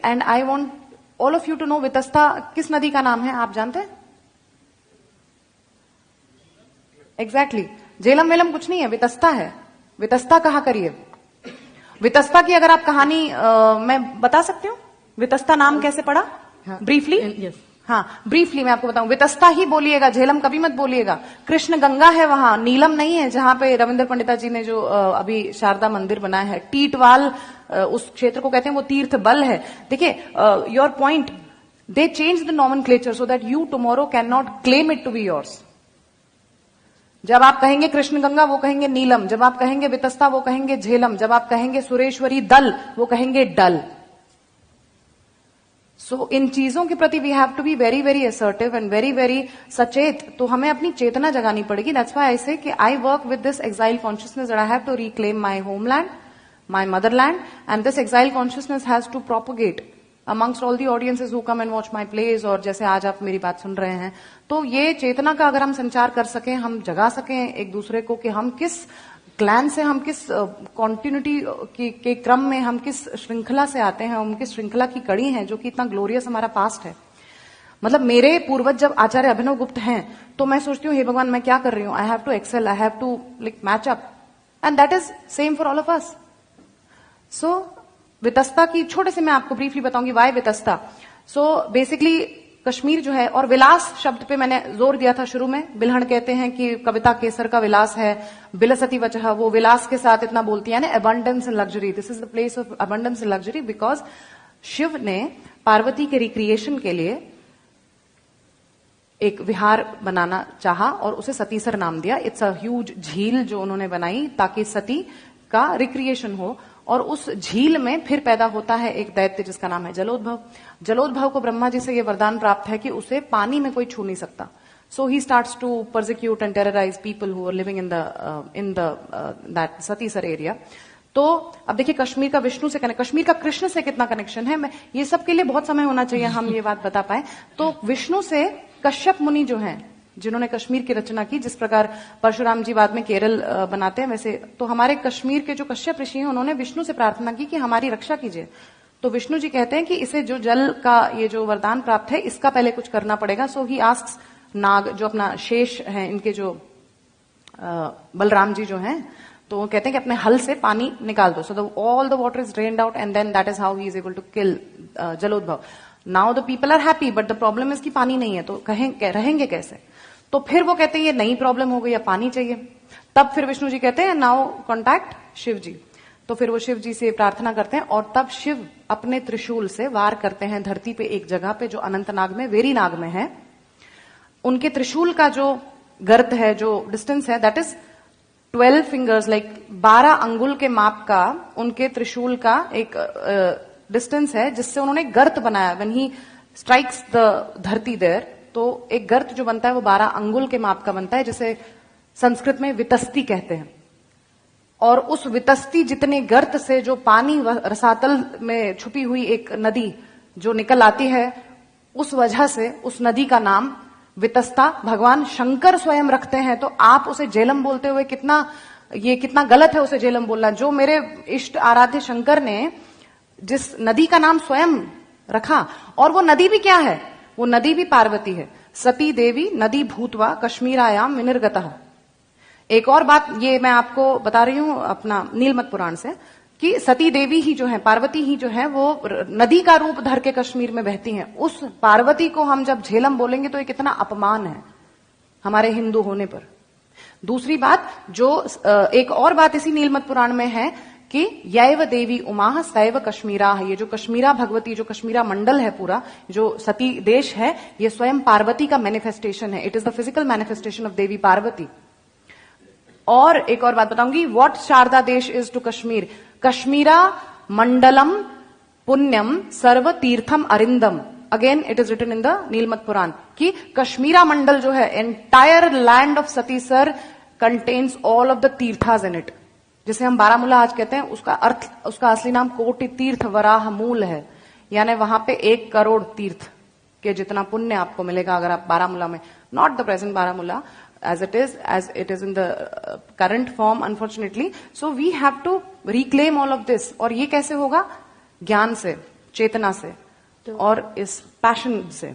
And I want all of you to know Vitasta किस नदी का नाम है, आप जानते हैं? एग्जैक्टली झेलम वेलम कुछ नहीं है, वितस्ता है। वितस्ता कहा करिए। वितस्ता की अगर आप कहानी मैं बता सकती हूँ, वितस्ता नाम कैसे पड़ा? ब्रीफली हाँ, ब्रीफली मैं आपको बताऊं। वितस्ता ही बोलिएगा, झेलम कभी मत बोलिएगा। कृष्ण गंगा है वहां, नीलम नहीं है, जहां पे रविंद्र पंडिता जी ने जो अभी शारदा मंदिर बनाया है। टीटवाल उस क्षेत्र को कहते हैं, वो तीर्थ बल है। देखिए your point, they change the nomenclature so that you tomorrow can not claim it to be yours. जब आप कहेंगे कृष्ण गंगा वो कहेंगे नीलम, जब आप कहेंगे वितस्ता वो कहेंगे झेलम, जब आप कहेंगे सुरेश्वरी दल वो कहेंगे डल। सो इन चीजों के प्रति we have to be very very assertive and very very सचेत। तो हमें अपनी चेतना जगानी पड़ेगी। दैट्स व्हाई आई से कि I work with this exile consciousness that I have to reclaim my homeland, my motherland, and this exile consciousness has to propagate amongst all the audiences who come and watch my plays, और जैसे आज आप मेरी बात सुन रहे हैं। तो ये चेतना का अगर हम संचार कर सकें, हम जगा सकें एक दूसरे को कि हम किस क्लैन से, हम किस कॉन्टिन्यूटी के क्रम में, हम किस श्रृंखला से आते हैं, हम किस श्रृंखला की कड़ी हैं जो कि इतना ग्लोरियस हमारा पास्ट है। मतलब मेरे पूर्वज जब आचार्य अभिनव गुप्त हैं तो मैं सोचती हूँ हे भगवान मैं क्या कर रही हूँ, I have to excel, I have to like match up, and that is same for all of us. So Vitasta की छोटे से मैं आपको ब्रीफली बताऊंगी why Vitasta. So basically Kashmir जो है, और विलास शब्द पे मैंने जोर दिया था शुरू में। बिल्हण कहते हैं कि कविता केसर का विलास है, बिलसती वचह, वो विलास के साथ इतना बोलती है ना, abundance and luxury. This is the place of abundance and luxury because Shiv ने पार्वती के रिक्रिएशन के लिए एक विहार बनाना चाहा और उसे सतीसर नाम दिया। इट्स अ ह्यूज झील जो उन्होंने बनाई ताकि सती का रिक्रिएशन हो, और उस झील में फिर पैदा होता है एक दैत्य जिसका नाम है जलोद्भव। जलोद्भव को ब्रह्मा जी से यह वरदान प्राप्त है कि उसे पानी में कोई छू नहीं सकता। So he starts to persecute and terrorize people who are living in that Satisar area. तो अब देखिए कश्मीर का विष्णु से कनेक्ट, कश्मीर का कृष्ण से कितना कनेक्शन है, मैं ये सब के लिए बहुत समय होना चाहिए हम ये बात बता पाए। तो विष्णु से कश्यप मुनि जो हैं, जिन्होंने कश्मीर की रचना की, जिस प्रकार परशुराम जी बाद में केरल बनाते हैं, वैसे तो हमारे कश्मीर के जो कश्यप ऋषि हैं उन्होंने विष्णु से प्रार्थना की कि हमारी रक्षा कीजिए। तो विष्णु जी कहते हैं कि इसे जो जल का ये जो वरदान प्राप्त है इसका पहले कुछ करना पड़ेगा। सो ही आस्क्स नाग, जो अपना शेष है, इनके जो बलराम जी जो हैं, तो वो कहते हैं कि अपने हल से पानी निकाल दो। So all the water is drained out and then that is how he is able to kill Jalodbhav. Now the people are happy but the problem is कि पानी नहीं है, तो रहेंगे कैसे? तो फिर वो कहते हैं ये नई प्रॉब्लम हो गई, अब पानी चाहिए। तब फिर विष्णु जी कहते हैं नाउ कॉन्टैक्ट शिव जी। तो फिर वो शिव जी से प्रार्थना करते हैं और तब शिव अपने त्रिशूल से वार करते हैं धरती पे एक जगह पे जो अनंतनाग में, वेरीनाग में है। उनके त्रिशूल का जो गर्त है, जो डिस्टेंस है, दैट इज 12 फिंगर्स, लाइक 12 अंगुल के माप का उनके त्रिशूल का एक डिस्टेंस है, जिससे उन्होंने गर्त बनाया। व्हेन ही स्ट्राइक्स द धरती देयर, तो एक गर्त जो बनता है वो 12 अंगुल के माप का बनता है, जिसे संस्कृत में वितस्ती कहते हैं। और उस वितस्ती जितने गर्त से जो पानी रसातल में छुपी हुई एक नदी जो निकल आती है, उस वजह से उस नदी का नाम वितस्ता भगवान शंकर स्वयं रखते हैं। तो आप उसे झेलम बोलते हुए कितना गलत है उसे झेलम बोलना। जो मेरे इष्ट आराध्य शंकर ने जिस नदी का नाम स्वयं रखा, और वो नदी भी क्या है, वो नदी भी पार्वती है। सती देवी नदी भूतवा कश्मीरायाम विनिर्गतः। एक और बात ये मैं आपको बता रही हूं अपना नीलमत पुराण से, कि सती देवी ही जो है, पार्वती ही जो है, वो नदी का रूप धर के कश्मीर में बहती हैं। उस पार्वती को हम जब झेलम बोलेंगे तो ये कितना अपमान है हमारे हिंदू होने पर। दूसरी बात, जो एक और बात इसी नीलमत पुराण में है कि यैव देवी उमा सैव कश्मीरा, ये जो कश्मीरा भगवती, जो कश्मीरा मंडल है पूरा, जो सती देश है, ये स्वयं पार्वती का मैनिफेस्टेशन है। It is the physical manifestation of Devi Parvati. और एक और बात बताऊंगी, what Sharada Desh is to Kashmir, Kashmira मंडलम पुण्यम सर्व तीर्थम अरिंदम। Again it is written in the Nilamata Purana कि कश्मीरा मंडल जो है, entire land of Satisar contains all of the tirthas in it. जिसे हम बारामूला आज कहते हैं, उसका अर्थ, उसका असली नाम कोटि तीर्थ वराह मूल है। यानी वहां पे 1 करोड़ तीर्थ के जितना पुण्य आपको मिलेगा अगर आप बारामूला में, not the present Baramulla as it is in the current form unfortunately. So we have to reclaim all of this. और ये कैसे होगा? ज्ञान से, चेतना से और इस पैशन से।